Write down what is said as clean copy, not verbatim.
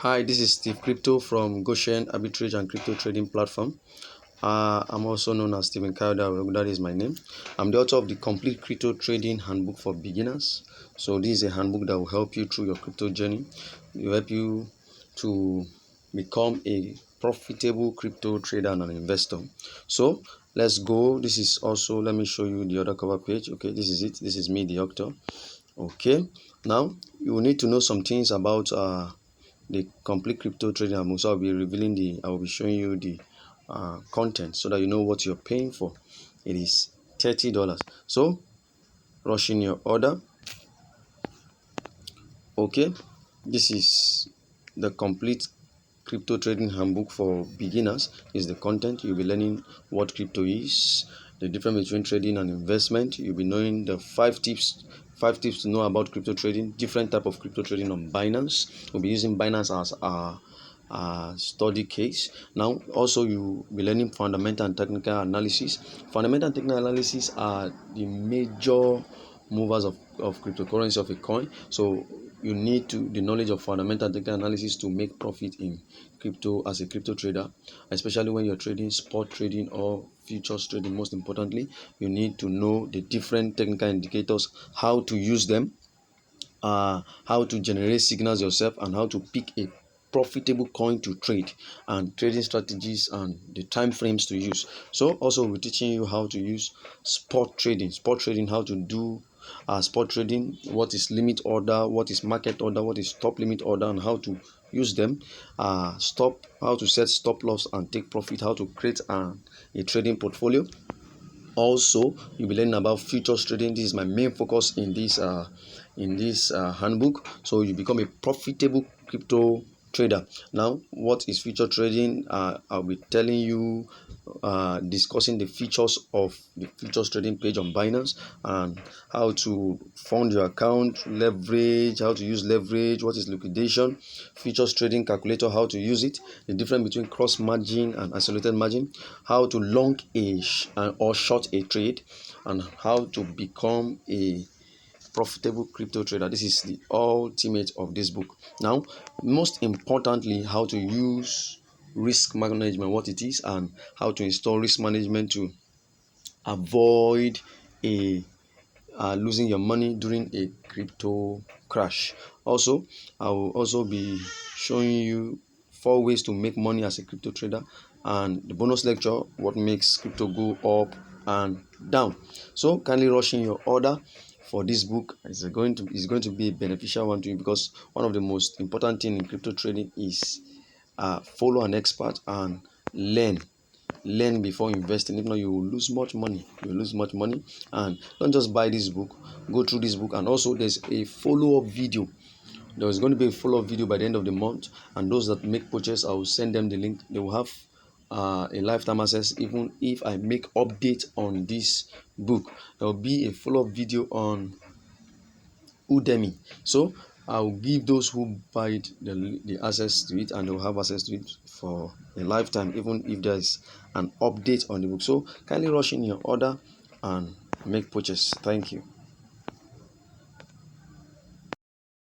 Hi, this is Steve Crypto from Goshen Arbitrage and Crypto Trading Platform. I'm also known as Stephen Kauda. That is my name. I'm the author of the Complete Crypto Trading Handbook for Beginners. So this is a handbook that will help you through your crypto journey. It will help you to become a profitable crypto trader and an investor. So let's go. This is also, let me show you the other cover page. Okay, this is it. This is me, the author. Okay, now you will need to know some things about the complete crypto trading handbook. So I will be showing you the content so that you know what you're paying for. It is $30. So rush in your order. Okay, this is the complete crypto trading handbook for beginners. Is the content. You'll be learning what crypto is, the difference between trading and investment. You'll be knowing the five tips to know about crypto trading, different type of crypto trading on Binance. We'll be using Binance as our study case. Now also you will be learning fundamental and technical analysis. Fundamental and technical analysis are the major movers of cryptocurrency, of a coin. So you need the knowledge of fundamental and technical analysis to make profit in crypto as a crypto trader, especially when you're trading spot trading or futures trading. Most importantly, you need to know the different technical indicators, how to use them, how to generate signals yourself, and how to pick a profitable coin to trade, and trading strategies and the time frames to use. So also we're teaching you how to use spot trading, how to do spot trading, what is limit order, what is market order, what is stop limit order, and how to use them, how to set stop loss and take profit, how to create a trading portfolio. Also you'll be learning about futures trading. This is my main focus in this handbook, so you become a profitable crypto trader. Now, what is future trading? I'll be telling you, discussing the features of the futures trading page on Binance, and how to fund your account, leverage, how to use leverage, what is liquidation, futures trading calculator, how to use it, the difference between cross margin and isolated margin, how to long or short a trade, and how to become a profitable crypto trader. This is the ultimate of this book. Now, most importantly, how to use risk management, what it is, and how to install risk management to avoid losing your money during a crypto crash. Also, I will also be showing you 4 ways to make money as a crypto trader, and the bonus lecture, what makes crypto go up and down. So kindly rush in your order for this book. It's going to be a beneficial one to you, because one of the most important thing in crypto trading is follow an expert and learn before investing. If not, you will lose much money. And don't just buy this book, go through this book. And also there's a follow-up video. There's going to be a follow-up video by the end of the month, and those that make purchase, I will send them the link. They will have a lifetime access. Even if I make update on this book, there will be a follow-up video on Udemy. So I will give those who buy it the access to it, and they will have access to it for a lifetime, even if there is an update on the book. So kindly rush in your order and make purchase. Thank you.